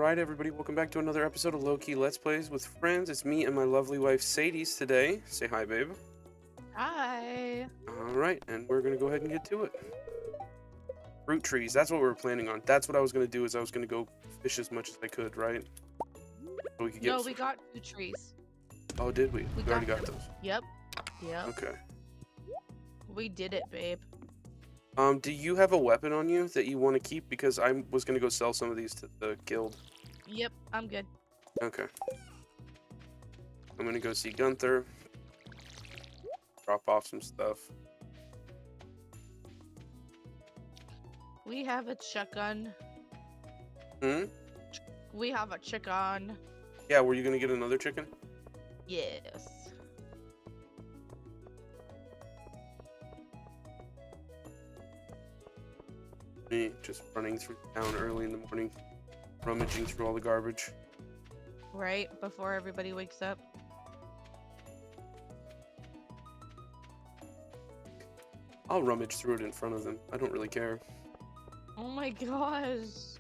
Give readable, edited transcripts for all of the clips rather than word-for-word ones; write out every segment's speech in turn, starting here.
Alright, everybody, welcome back to another episode of Lowkey Let's Plays with Friends. It's me and my lovely wife, Sadie's, today. Say hi, babe. Hi. Alright, and we're going to go ahead and get to it. Fruit trees, that's what we were planning on. That's what I was going to do, is I was going to go fish as much as I could, right? So we could get No, some... we got 2 trees. Oh, did we? We already got them. those. Yep. Yep. Okay. We did it, babe. Do you have a weapon on you that you want to keep? Because I was going to go sell some of these to the guild. Yep, I'm good. Okay. I'm going to go see Gunther. Drop off some stuff. We have a chicken. Hmm? We have a chicken. Yeah, were you going to get another chicken? Yes. Me just running through town early in the morning, rummaging through all the garbage. Right before everybody wakes up. I'll rummage through it in front of them. I don't really care. Oh my gosh.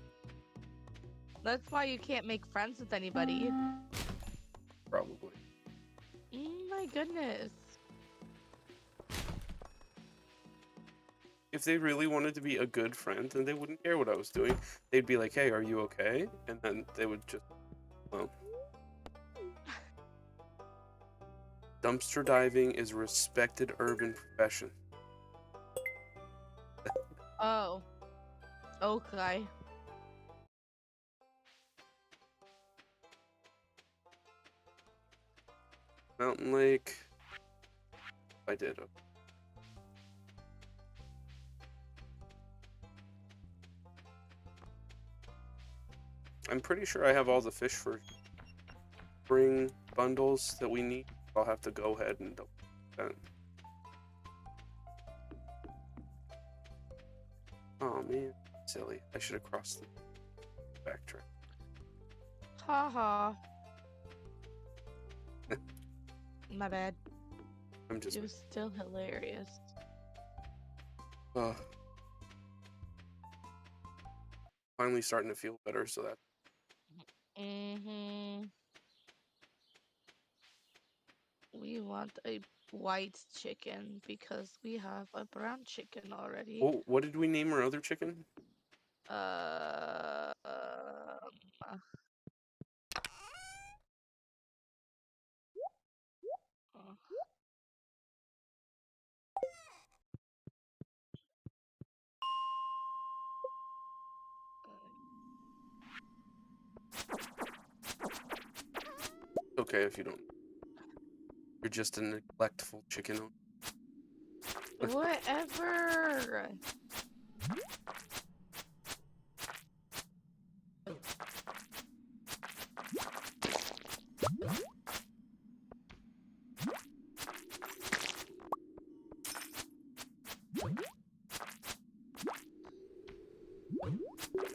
That's why you can't make friends with anybody. Probably. Oh my goodness. If they really wanted to be a good friend, then they wouldn't care what I was doing. They'd be like, hey, are you okay? And then they would just, well. Dumpster diving is a respected urban profession. Oh. Okay. Mountain Lake. I did. I'm pretty sure I have all the fish for spring bundles that we need. I'll have to go ahead and double that. Oh man, silly. I should have crossed the backtrack. Haha. My bad. I'm just... It was still hilarious. Finally starting to feel better, so that... We want a white chicken because we have a brown chicken already. Oh, what did we name our other chicken? Okay, if you don't. You're just a neglectful chicken. Whatever.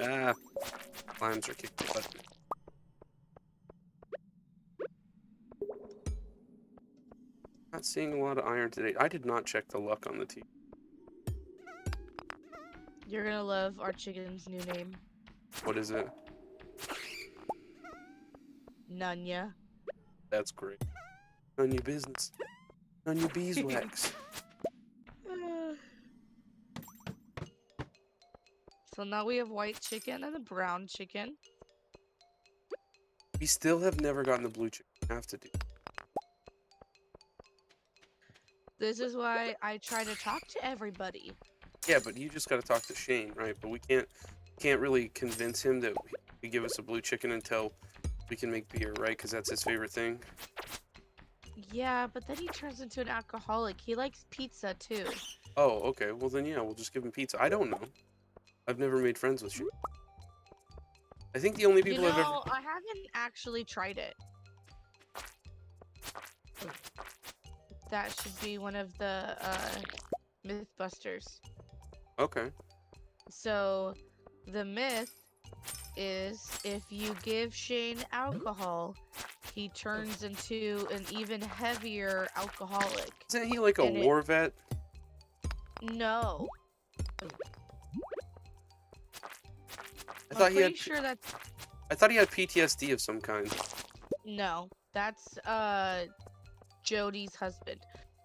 Ah, limes are kicking butt. Not seeing a lot of iron today. I did not check the luck on the team. You're gonna love our chicken's new name. What is it? Nunya. That's great. None your business. None your beeswax. So now we have white chicken and a brown chicken. We still have never gotten the blue chicken. Have to do. This is why I try to talk to everybody. Yeah, but you just got to talk to Shane, right? But we can't really convince him that he give us a blue chicken until we can make beer, right? Because that's his favorite thing. Yeah, but then he turns into an alcoholic. He likes pizza too. Oh, okay. Well then, yeah, we'll just give him pizza. I don't know. I've never made friends with Shane. I think the only people I've ever... I haven't actually tried it. That should be one of the Mythbusters. Okay. So, the myth is if you give Shane alcohol, he turns into an even heavier alcoholic. Isn't he like a war vet? No. I thought he had... sure that's... I thought he had PTSD of some kind. No, that's Jody's husband.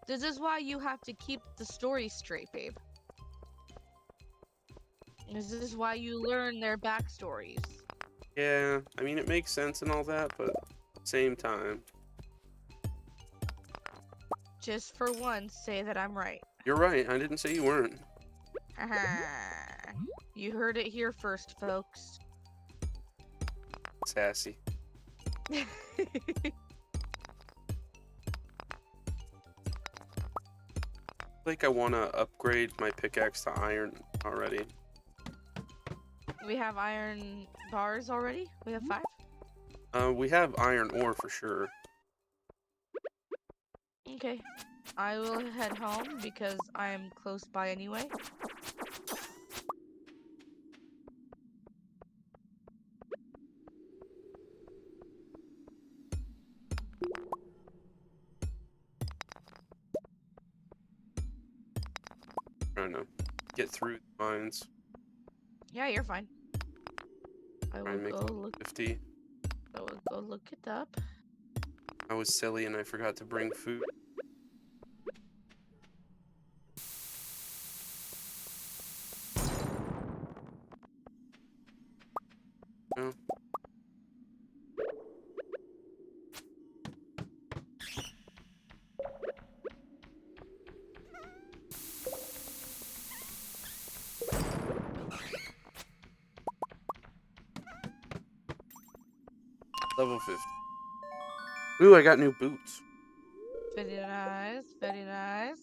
This is why you have to keep the story straight, babe. This is why you learn their backstories. Yeah, I mean, it makes sense and all that, but same time. Just for once, say that I'm right. You're right. I didn't say you weren't. You heard it here first, folks. Sassy. Like I want to upgrade my pickaxe to iron already. We have iron bars already? We have 5? We have iron ore for sure. Okay. I will head home because I am close by anyway. Trying to get through the mines. Yeah, you're fine. I Try will and make go look. 50. I will go look it up. I was silly and I forgot to bring food. No. Level 50. Ooh, I got new boots. Very nice. Very nice.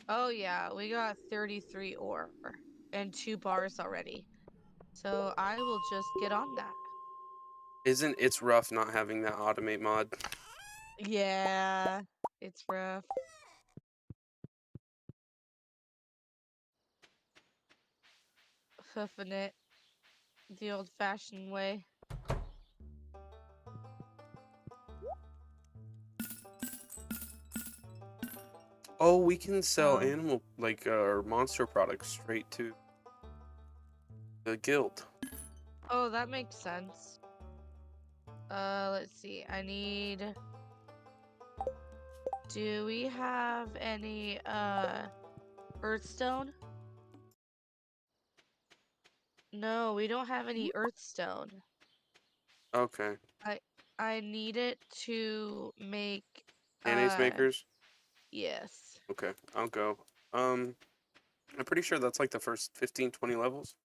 Oh yeah, we got 33 ore and 2 bars already. So I will just get on that. Isn't it's rough not having that automate mod? Yeah, it's rough. Hoofing it the old-fashioned way. Oh, we can sell So, animal, like, or monster products straight to the guild. oh, that makes sense. Let's see. I need. Do we have any earthstone? No, we don't have any earthstone. Okay. I I need it to make Mayonnaise makers? yes. Okay, I'll go. I'm pretty sure that's like the first 15, 20 levels.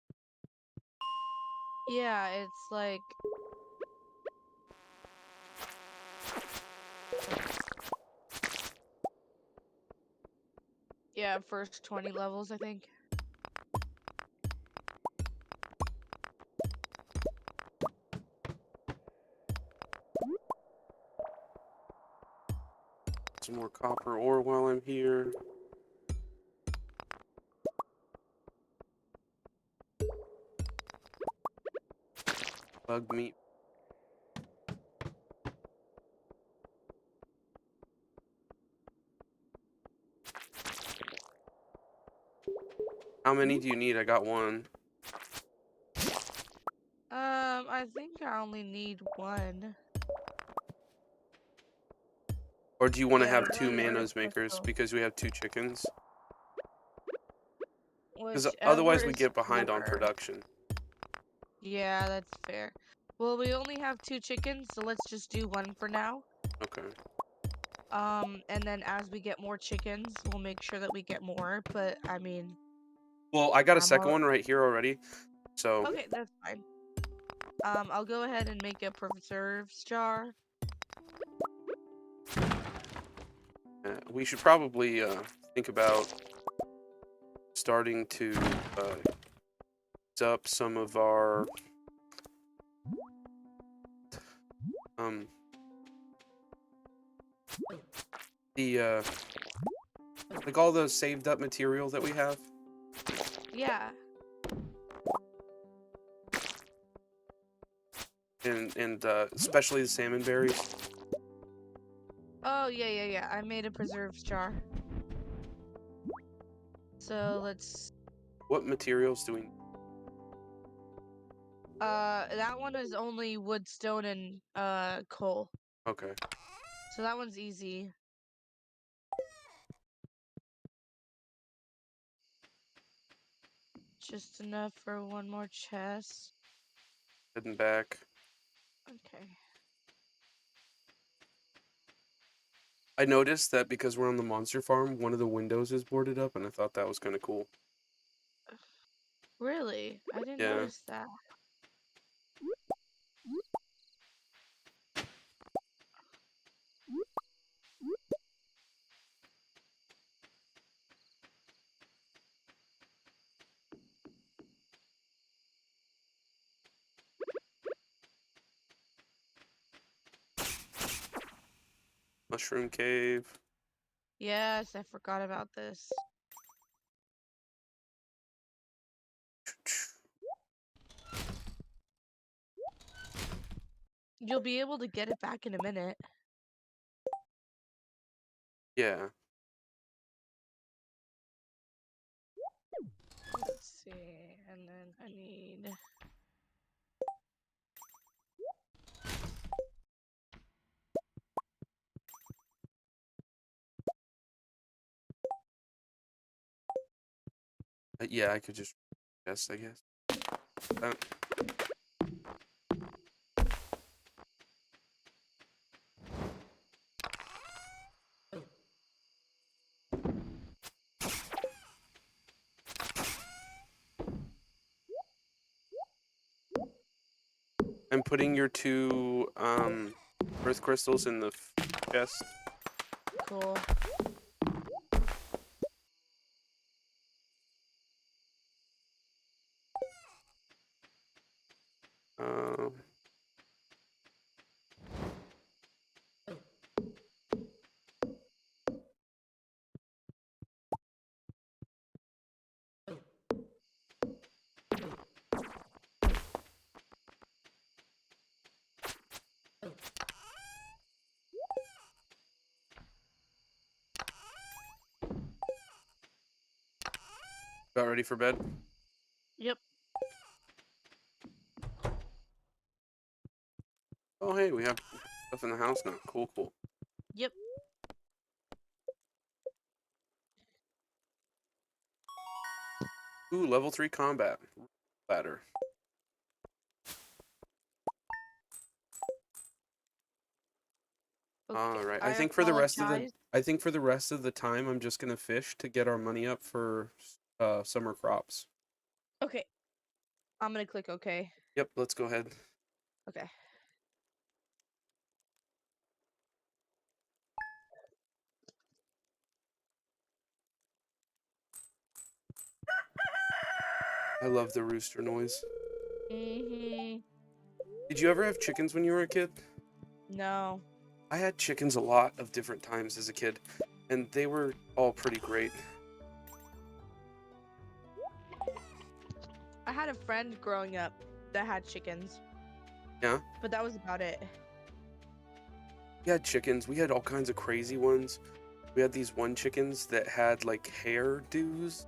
Yeah, it's like yeah, first 20 levels, I think. Some more copper ore while I'm here. Bug meat. How many do you need? I got one. I think I only need 1. Or do you want to Yeah, have we 2 need a mayonnaise makers crystal. because we have 2 chickens? Because Whichever otherwise we is get behind on more. production. Yeah, that's fair. Well, we only have 2 chickens, so let's just do 1 for now. Okay. And then as we get more chickens, we'll make sure that we get more, but I mean, Well, I got a I'm second all one right here already. So okay, that's fine. I'll go ahead and make a preserves jar. we should probably think about starting to use up some of our the like all the saved up material that we have, Yeah. and especially the salmon berries. Oh, yeah. I made a preserves jar. So let's. What materials do we need? That one is only wood, stone, and coal. Okay. So that one's easy. Just enough for one more chest. Heading back. Okay. I noticed that because we're on the monster farm, one of the windows is boarded up, and I thought that was kind of cool. Really? I didn't Yeah. notice that. Mushroom cave. Yes, I forgot about this. You'll be able to get it back in a minute. Yeah. Let's see, and then I need... Yeah, I could just guess, I guess. That. I'm putting your two earth crystals in the chest. Cool. Um, about ready for bed? Yep. Oh, hey, we have stuff in the house now. Cool, cool. Yep. Ooh, level 3 combat. Ladder. Okay. All right. I I think for the rest of the apologize. time, I'm just gonna fish to get our money up for summer crops. Okay. I'm gonna click OK. Yep. Let's go ahead. Okay. I love the rooster noise. Mm-hmm. Did you ever have chickens when you were a kid? No. I had chickens a lot of different times as a kid, and they were all pretty great. I had a friend growing up that had chickens, Yeah. but that was about it. We had chickens. We had all kinds of crazy ones. We had these one chickens that had like hairdos.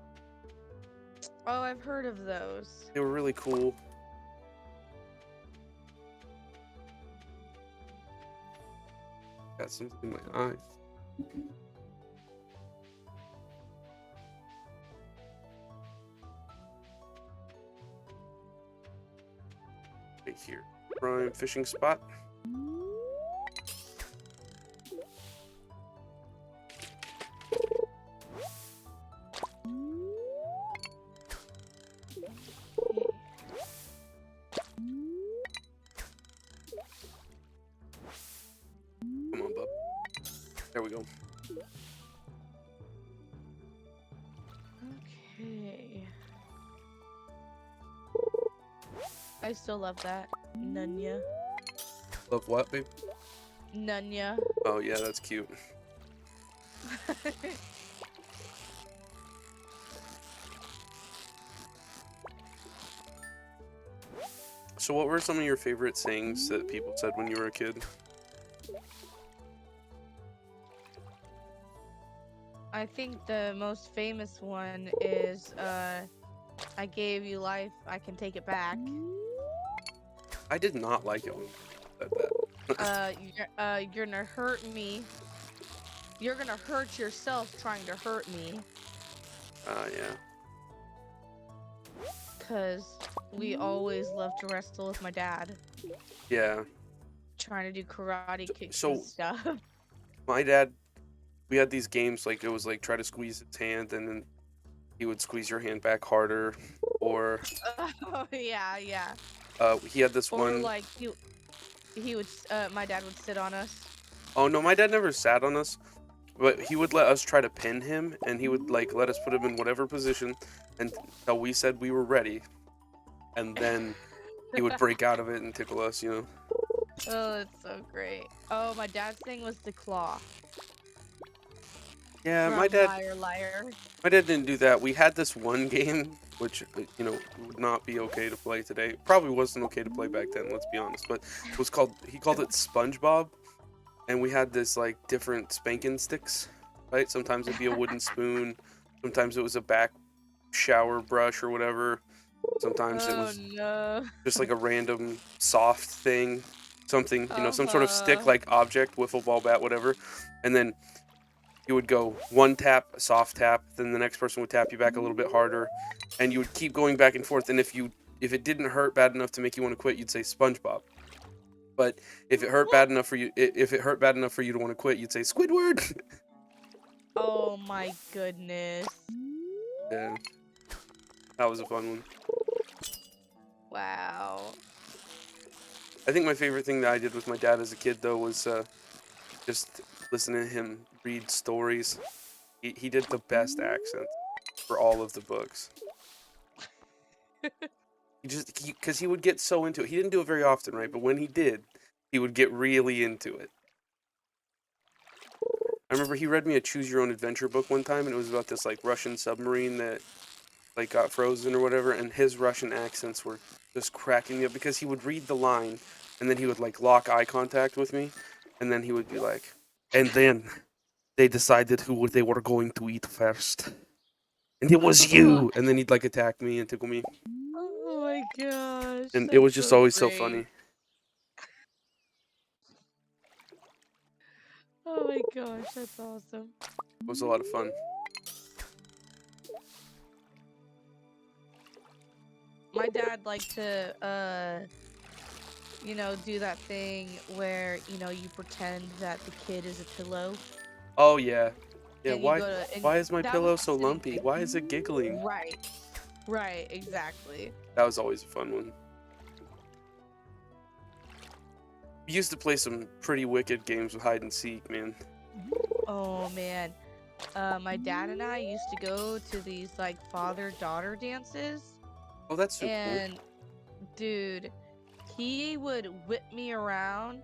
Oh, I've heard of those. They were really cool. Got something in my eye. Right here. Prime fishing spot. Come on, bub. There we go. Okay. I still love that. Nunya. Love what, babe? Nunya. Oh, yeah, that's cute. So what were some of your favorite sayings that people said when you were a kid? I think the most famous one is I gave you life, I can take it back. I did not like it when you said that. You're gonna hurt me. You're gonna hurt yourself trying to hurt me. Yeah. Cause we always love to wrestle with my dad, Yeah. trying to do karate kicks and So stuff. my dad, we had these games like it was like try to squeeze his hand and then he would squeeze your hand back harder, or Oh yeah, yeah. he had this Or one. like he would my dad would sit on us. Oh no, my dad never sat on us, but he would let us try to pin him, and he would like let us put him in whatever position until we said we were ready, and then he would break out of it and tickle us, you know. Oh, that's so great. Oh, my dad's thing was the claw Yeah, from Liar Liar. my dad didn't do that. We had this one game which you know would not be okay to play today. Probably wasn't okay to play back then. Let's be honest, but it was called. He called it SpongeBob, and we had this like different spanking sticks, right? Sometimes it'd be a wooden spoon, sometimes it was a back shower brush or whatever. Sometimes it Oh was no. just like a random soft thing, something, you know, some sort of stick Uh-huh. like object, wiffle ball bat, whatever. And then you would go one tap, a soft tap, then the next person would tap you back a little bit harder, and you would keep going back and forth. And if it didn't hurt bad enough to make you want to quit, you'd say SpongeBob. But if it hurt bad enough for you, if it hurt bad enough for you to want to quit, you'd say Squidward. Oh my goodness. Yeah, that was a fun one. Wow. I think my favorite thing that I did with my dad as a kid, though, was just listening to him read stories. He did the best accent for all of the books. Because he would get so into it. He didn't do it very often, right? But when he did, he would get really into it. I remember he read me a choose your own adventure book one time, and it was about this like Russian submarine that like got frozen or whatever, and his Russian accents were just cracking me up because he would read the line and then he would like lock eye contact with me, and then he would be like, and then they decided who they were going to eat first. And it was you. And then he'd like attack me and tickle me. Oh my gosh, And it that's was just so always so great. funny. Oh my gosh, that's awesome. It was a lot of fun. My dad liked to you know, do that thing where, you know, you pretend that the kid is a pillow Oh yeah. Yeah, and you go to and why is my that was pillow the so sitting lumpy? thing. Why is it giggling? Right. Right, exactly. That was always a fun one. We used to play some pretty wicked games of hide and seek, man. Oh man. My dad and I used to go to these like father-daughter dances, Oh, that's so cool. and dude, he would whip me around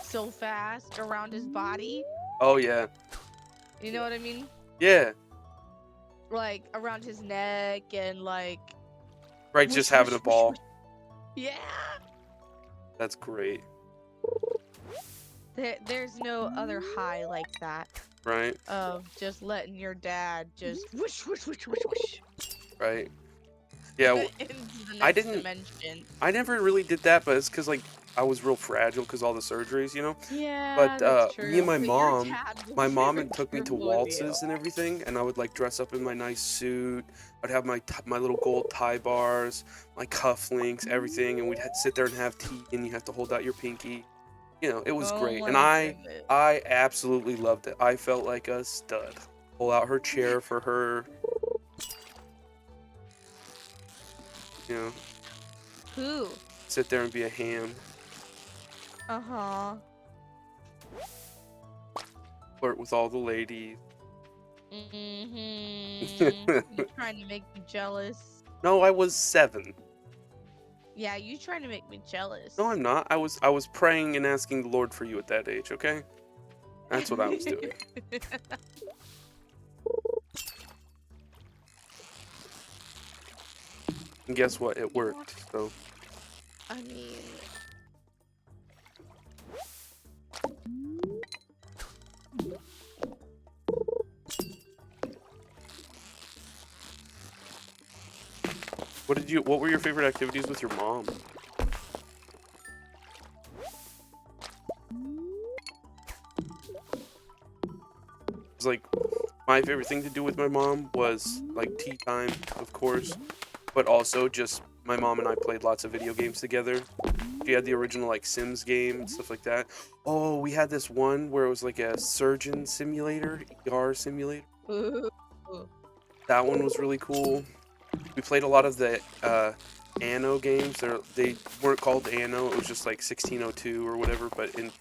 so fast around his body. Oh yeah. You know what I mean? Yeah. Like around his neck and like Right, whoosh, just having whoosh, a whoosh, ball. whoosh. Yeah. That's great. There's no other high like that Right? of just letting your dad just whoosh whoosh whoosh whoosh whoosh Right. Yeah, into the I next didn't dimension. I never really did that, but it's cuz like I was real fragile because all the surgeries, you know. Yeah, But that's me and true. But your dad my was mom very had took me to careful with you. waltzes and everything, and I would like dress up in my nice suit. I'd have my little gold tie bars, my cufflinks, everything, and we'd sit there and have tea, and you have to hold out your pinky. You know, it was Oh great, and my goodness. I absolutely loved it. I felt like a stud. Pull out her chair for her, you know, Who? sit there and be a ham, Uh-huh. flirt with all the ladies. Mm-hmm. You trying to make me jealous. No, I was 7. Yeah, you trying to make me jealous. No, I'm not. I was praying and asking the Lord for you at that age, okay? That's what I was doing. And guess what? It worked. So, I mean, what were your favorite activities with your mom? 'Cause, like, my favorite thing to do with my mom was like tea time, of course, but also just my mom and I played lots of video games together. She had the original like Sims game and stuff like that. Oh, we had this one where it was like a surgeon simulator, ER simulator. Ooh. That one was really cool. We played a lot of the Anno games. They weren't called Anno. It was just like 1602 or whatever. But in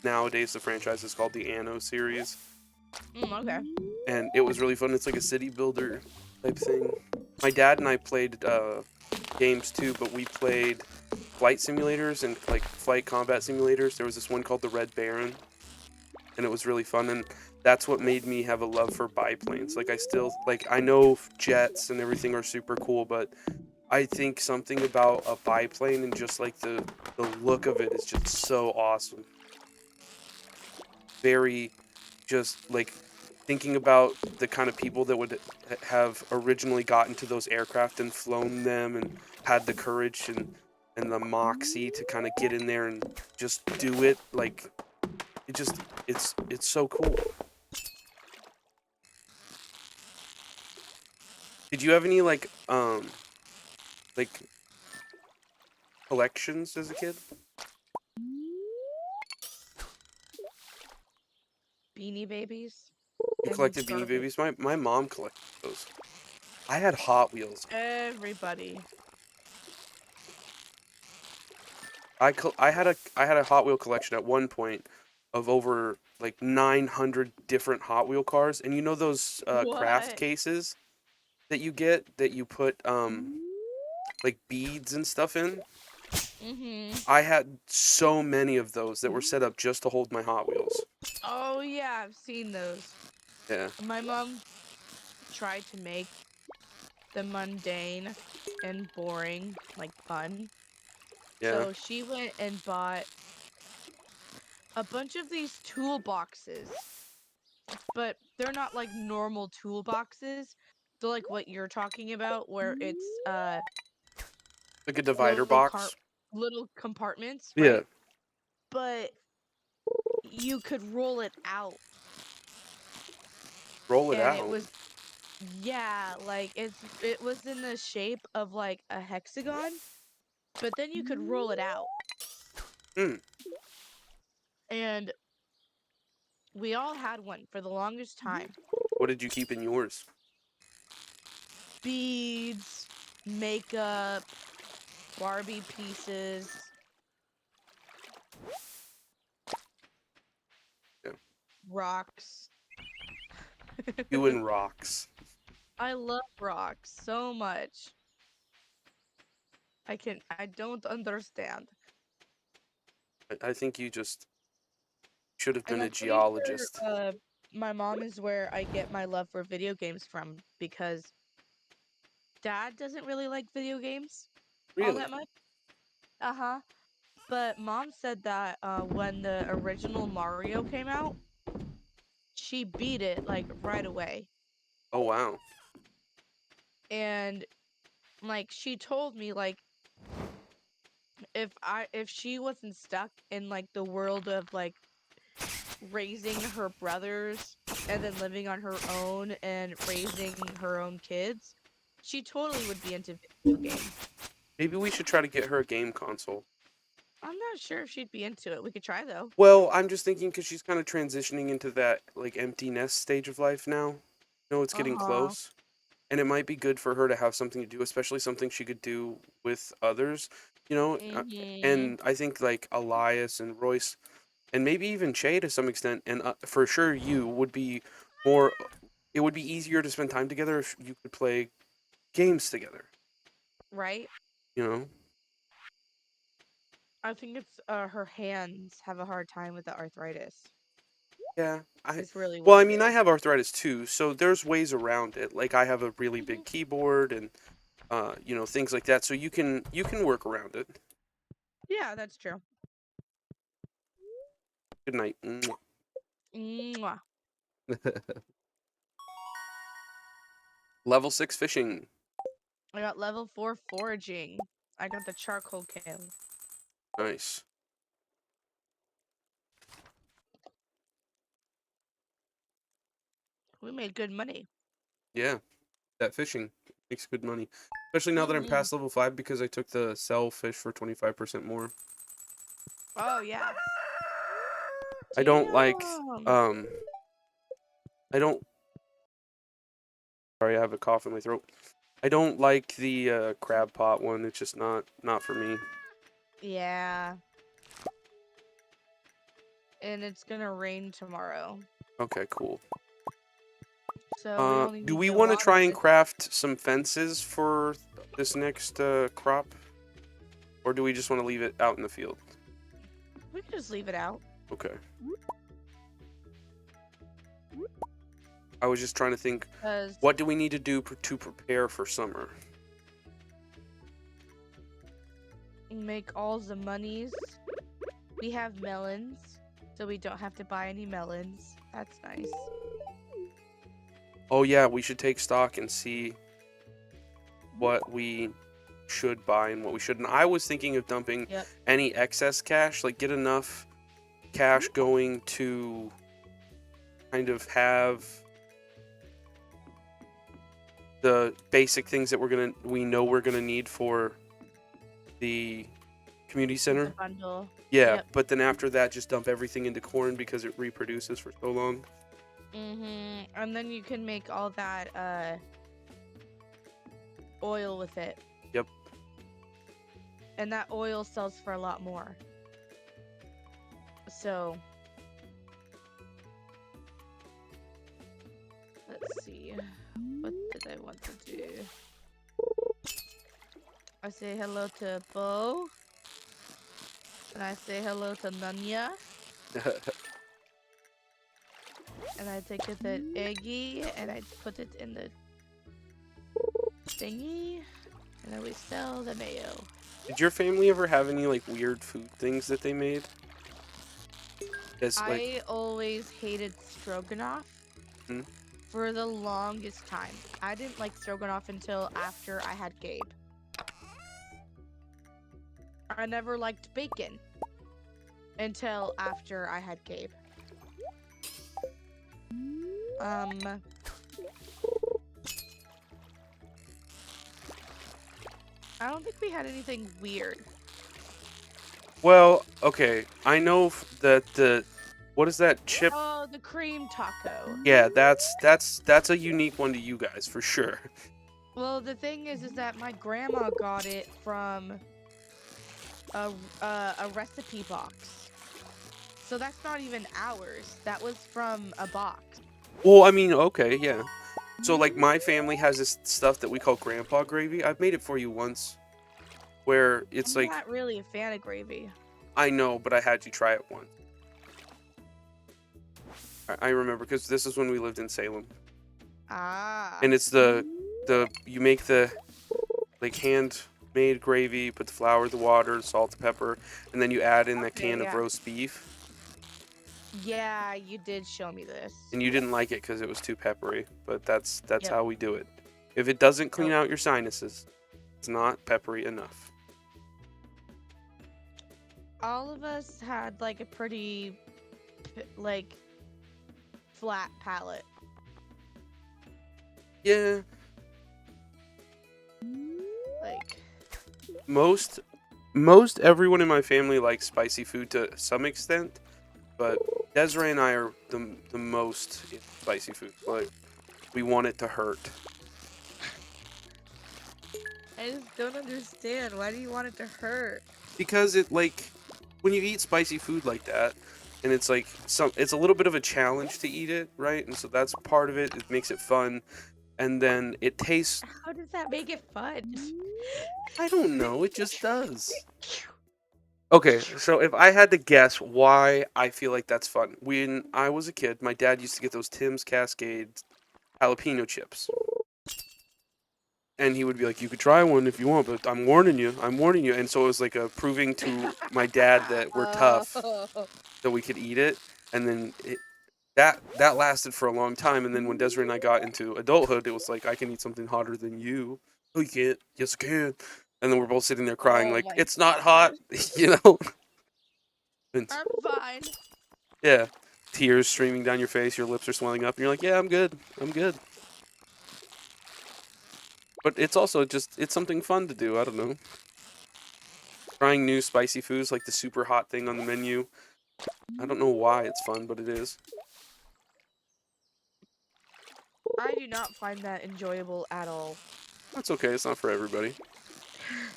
nowadays the franchise is called the Anno series, Okay. and it was really fun. It's like a city builder type thing. My dad and I played games too, but we played flight simulators and like flight combat simulators. There was this one called the Red Baron, and it was really fun. And that's what made me have a love for biplanes. Like I still like I know jets and everything are super cool, but I think something about a biplane and just like the look of it is just so awesome. Very just like thinking about the kind of people that would have originally gotten to those aircraft and flown them and had the courage and the moxie to kind of get in there and just do it like it just it's so cool. Did you have any like collections as a kid? Beanie Babies You and collected Beanie garbage. Babies? My mom collected those. I had Hot Wheels. Everybody. I had a Hot Wheel collection at one point of over like 900 different Hot Wheel cars, and you know those craft What? cases that you get that you put like beads and stuff in? Mm-hmm. I had so many of those that were set up just to hold my Hot Wheels. Oh yeah, I've seen those. Yeah, My mom tried to make the mundane and boring like fun. yeah. So she went and bought a bunch of these toolboxes, but they're not like normal toolboxes. They're like what you're talking about, where it's Like a divider little box. little compartments, Yeah, right? But you could roll it out, roll it and it out. was yeah, like it was in the shape of like a hexagon, but then you could roll it out. Hmm. And we all had one for the longest time. What did you keep in yours? Beads, makeup, Barbie pieces, Yeah. rocks. You and rocks. I love rocks so much. I don't understand. I think you just should have And been a I'm pretty sure geologist. my mom is where I get my love for video games from because dad doesn't really like video games all Really? that much. Uh-huh. But mom said that when the original Mario came out, she beat it like right away. Oh wow. And like she told me like if she wasn't stuck in like the world of like raising her brothers and then living on her own and raising her own kids, she totally would be into video games. Maybe we should try to get her a game console. I'm not sure if she'd be into it. We could try though. Well, I'm just thinking because she's kind of transitioning into that like empty nest stage of life now. You know, it's getting Uh-huh. close, and it might be good for her to have something to do, especially something she could do with others. You know, Mhm. and I think like Elias and Royce, and maybe even Che to some extent, and for sure you would be more. It would be easier to spend time together if you could play games together. Right? You know. I think it's her hands have a hard time with the arthritis. Yeah, Is really well, what I it mean, I is. have arthritis too, so there's ways around it. Like I have a really Mhm. big keyboard and you know, things like that. So you can work around it. Yeah, that's true. Good night. Mwah. Mwah. Level 6 fishing. I got level 4 foraging. I got the charcoal kill. Nice. We made good money. Yeah, that fishing makes good money, especially now that I'm Mm-hmm. past level 5 because I took the sell fish for 25% more. Oh yeah. I don't like Damn. um I don't sorry, I have a cough in my throat. I don't like the crab pot one. It's just not for me. Yeah. And it's gonna rain tomorrow. Okay, cool. So we only Do need we to want to try water and it. craft some fences for this next crop? Or do we just want to leave it out in the field? We can just leave it out. Okay. I was just trying to think, Because what do we need to do to prepare for summer? make all the monies. We have melons, so we don't have to buy any melons. That's nice. Oh yeah, we should take stock and see what we should buy and what we shouldn't. I was thinking of dumping Yep. any excess cash, like get enough cash going to kind of have the basic things that we know we're gonna need for the community The center. bundle. Yeah, Yep. but then after that, just dump everything into corn because it reproduces for so long. And then you can make all that oil with it. Yep. And that oil sells for a lot more. So let's see. What did I want to do? I say hello to Bo. And I say hello to Nanya. And I take it the eggy and I put it in the thingy. And then we sell the mayo. Did your family ever have any like weird food things that they made? As like, I always hated stroganoff hmm? for the longest time. I didn't like stroganoff until after I had Gabe. I never liked bacon until after I had Gabe. I don't think we had anything weird. Well, okay, I know that the what is that chip? Oh, the cream taco. Yeah, that's a unique one to you guys for sure. Well, the thing is that my grandma got it from a recipe box. So that's not even ours. That was from a box. Well, I mean, okay, yeah. So like my family has this stuff that we call grandpa gravy. I've made it for you once, where it's I'm like not really a fan of gravy. I know, but I had you try it once. I remember because this is when we lived in Salem, Ah. and it's the you make the like handmade gravy, put the flour, the water, salt, the pepper, and then you add in that Okay, can of yeah. roast beef. Yeah, you did show me this. And you didn't like it because it was too peppery, but that's Yep. how we do it. If it doesn't clean Nope. out your sinuses, it's not peppery enough. All of us had like a pretty like flat palate. Yeah, Like most everyone in my family likes spicy food to some extent, but Desiree and I are the most in spicy food. Like we want it to hurt. I just don't understand. Why do you want it to hurt? Because it like when you eat spicy food like that and it's like it's a little bit of a challenge to eat it, right? And so that's part of it. It makes it fun. And then it tastes How does that make it fun? I don't know, it just does. Okay, so if I had to guess why I feel like that's fun. When I was a kid, my dad used to get those Tim's Cascade jalapeno chips. And he would be like, "You could try one if you want, but I'm warning you. I'm warning you." And so it was like a proving to my dad that we're tough, Oh. that we could eat it. And then that lasted for a long time. And then when Desiree and I got into adulthood, it was like, I can eat something hotter than you. Oh, you can't? Yes, I can. And then we're both sitting there crying Oh like, my it's not hot, god. you know? And I'm fine. yeah. tears streaming down your face, your lips are swelling up, and you're like, yeah, I'm good. I'm good. But it's also just, it's something fun to do. I don't know. Trying new spicy foods like the super hot thing on the menu. I don't know why it's fun, but it is. I do not find that enjoyable at all. That's okay. It's not for everybody.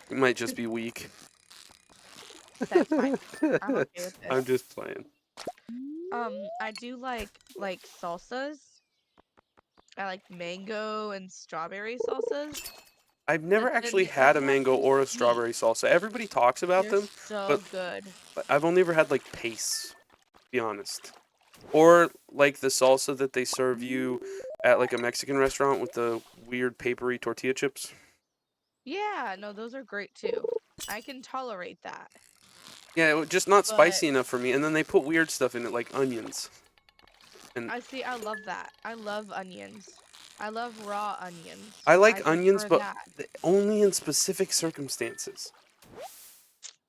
You might just be weak. That's fine. I'm okay with I'm this. just playing. I do like salsas. I like mango and strawberry salsas. I've But never then actually they had a also have to mango be or a sweet. strawberry salsa. Everybody talks about They're them, but so good. I've only ever had like pastes, to be honest. Or like the salsa that they serve you at like a Mexican restaurant with the weird papery tortilla chips. Yeah, no, those are great too. I can tolerate that. Yeah, just not But spicy enough for me. And then they put weird stuff in it like onions. And I love that. I love onions. I love raw onions. I like I onions, prefer but that. only in specific circumstances.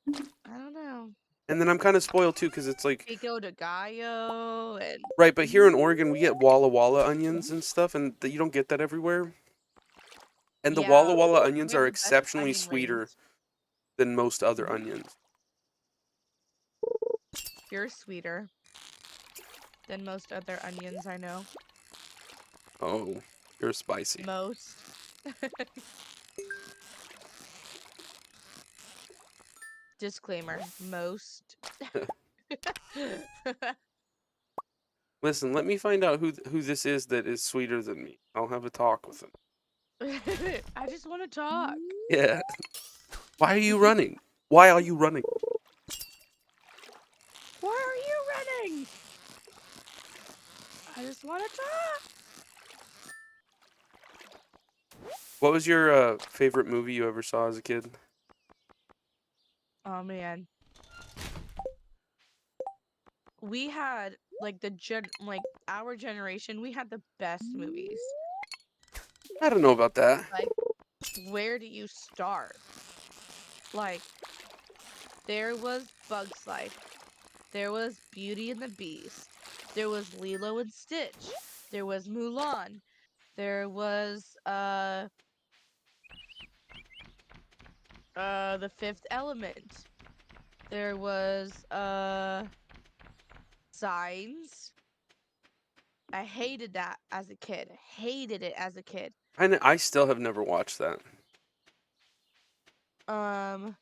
I don't know. And then I'm kind of spoiled too because it's like, Pico de gallo and right, but here in Oregon we get Walla Walla onions and stuff, and you don't get that everywhere. And the Walla yeah, Walla we onions have are the best exceptionally onion sweeter rings. than most other onions. You're sweeter than most other onions I know. Oh, you're spicy. Most. Disclaimer, most. Listen, let me find out who this is that is sweeter than me. I'll have a talk with him. I just want to talk. Yeah. Why are you running? Why are you running? Why are you running? I just want to talk. What was your favorite movie you ever saw as a kid? Oh man. We had like our generation, we had the best movies. I don't know about that. Like, where do you start? Like, there was Bug's Life. There was Beauty and the Beast. There was Lilo and Stitch. There was Mulan. There was The Fifth Element. There was Signs. I hated that as a kid. Hated it as a kid. I still have never watched that. Um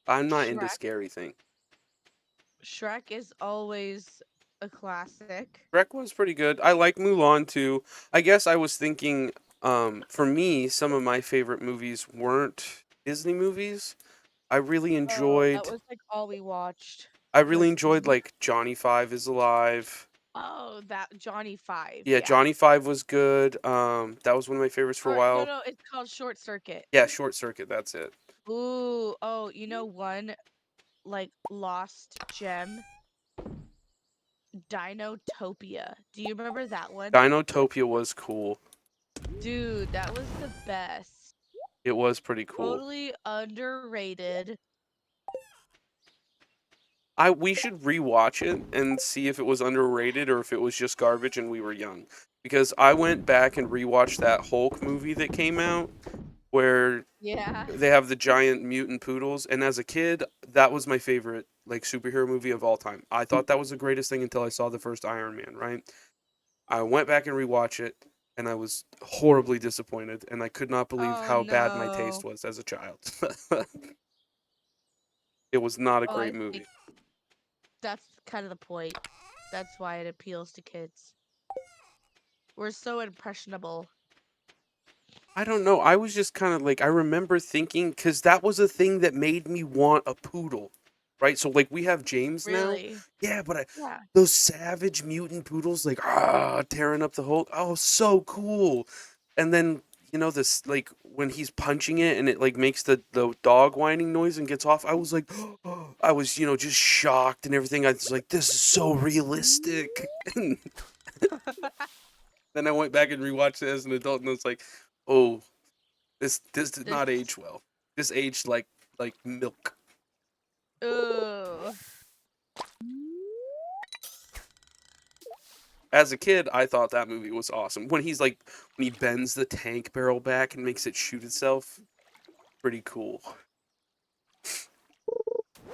I'm not into Shrek. scary things. Shrek is always a classic. Shrek was pretty good. I like Mulan too. I guess I was thinking, for me, some of my favorite movies weren't Disney movies. I really Oh, that enjoyed was like all we watched I really was enjoyed Disney. like Johnny Five is Alive. Oh, that Johnny Five, Yeah, yeah. Johnny Five was good. That was one of my favorites for a Or no, while. no, it's called Short Circuit. Yeah, Short Circuit, that's it. Ooh, oh, you know one like lost gem, Dinotopia. Do you remember that one? Dinotopia was cool. Dude, that was the best. It was pretty cool. Totally underrated. We should rewatch it and see if it was underrated or if it was just garbage and we were young. Because I went back and rewatched that Hulk movie that came out where Yeah. they have the giant mutant poodles, and as a kid, that was my favorite like superhero movie of all time. I thought that was the greatest thing until I saw the first Iron Man, right? I went back and rewatched it and I was horribly disappointed and I could not believe Oh how bad my taste no. was as a child. It was not a Well, I great movie. think that's kind of the point. That's why it appeals to kids. We're so impressionable. I don't know. I was just kind of like, I remember thinking, because that was a thing that made me want a poodle, right? So, like, we have James now. Really? Yeah, but Yeah. those savage mutant poodles, like, tearing up the whole, oh, so cool. And then, this, like, when he's punching it and it, like, makes the dog whining noise and gets off, I was like, I was, just shocked and everything. I was like, this is so realistic. And then I went back and rewatched it as an adult and I was like, oh, this did This not age well. This aged like milk. Ugh. as a kid, I thought that movie was awesome. When when he bends the tank barrel back and makes it shoot itself, pretty cool.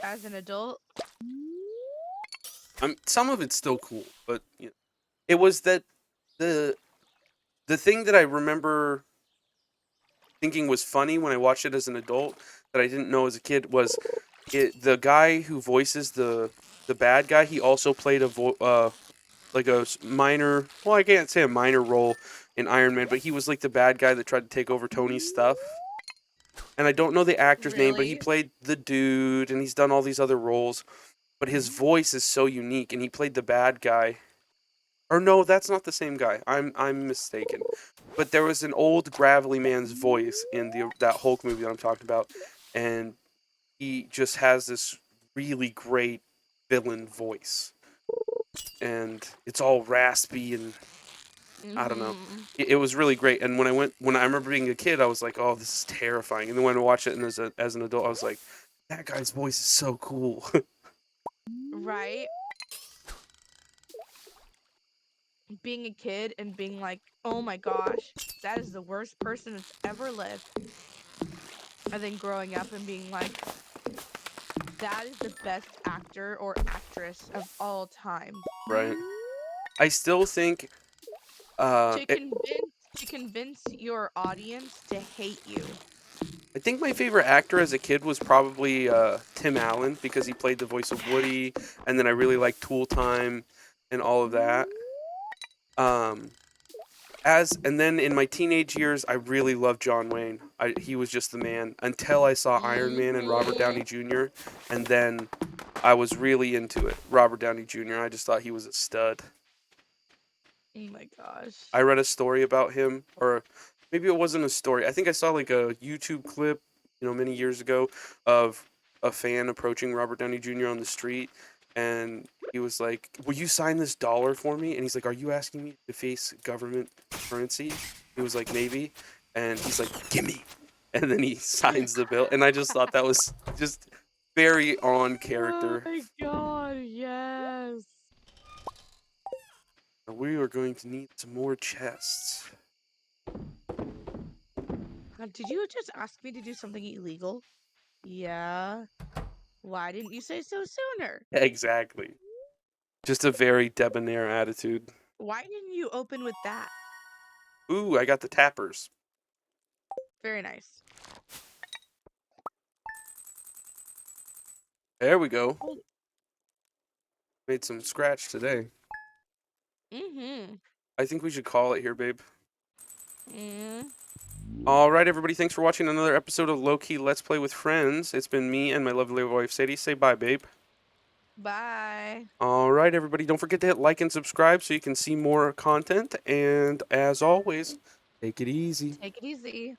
As an adult, Some of it's still cool, but it was that the the thing that I remember thinking was funny when I watched it as an adult that I didn't know as a kid was the guy who voices the bad guy. He also played like minor. Well, I can't say a minor role in Iron Man, but he was like the bad guy that tried to take over Tony's stuff. And I don't know the actor's name, but he really? played the dude, and he's done all these other roles. But his voice is so unique, and he played the bad guy. Or no, that's not the same guy. I'm mistaken. But there was an old gravelly man's voice in the that Hulk movie that I'm talking about, and he just has this really great villain voice, and it's all raspy and I don't know. Mm-hmm. It was really great. And when I remember being a kid, I was like, "Oh, this is terrifying." And then when I watched it and as an adult, I was like, "That guy's voice is so cool." Right? Being a kid and being like, oh my gosh, that is the worst person that's ever lived. And then growing up and being like, that is the best actor or actress of all time. Right. I still think To convince your audience to hate you. I think my favorite actor as a kid was probably Tim Allen because he played the voice of Woody, and then I really liked Tool Time and all of that. Um, and then in my teenage years, I really loved John Wayne. He was just the man until I saw Iron Man and Robert Mm-hmm. Downey Jr. And then I was really into it. Robert Downey Jr. I just thought he was a stud. Oh my gosh. I read a story about him, or maybe it wasn't a story. I think I saw like a YouTube clip, many years ago, of a fan approaching Robert Downey Jr. on the street, and he was like, "Will you sign this dollar for me?" And he's like, "Are you asking me to face government currency?" He was like, "Maybe," and he's like, "Gimme," and then he signs the bill, and I just thought that was just very on Oh character. my god, yes. We are going to need some more chests. Did you just ask me to do something illegal? Yeah. Why didn't you say so sooner? Exactly. Just a very debonair attitude. Why didn't you open with that? Ooh, I got the tappers. Very nice. There we go. Oh, Made some scratch today. mm-hmm. I think we should call it here, babe. Mm. All right, everybody. Thanks for watching another episode of Lowkey Let's Play with Friends. It's been me and my lovely wife, Sadie. Say bye, babe. Bye. All right, everybody. Don't forget to hit like and subscribe so you can see more content. And as always, take it easy. Take it easy.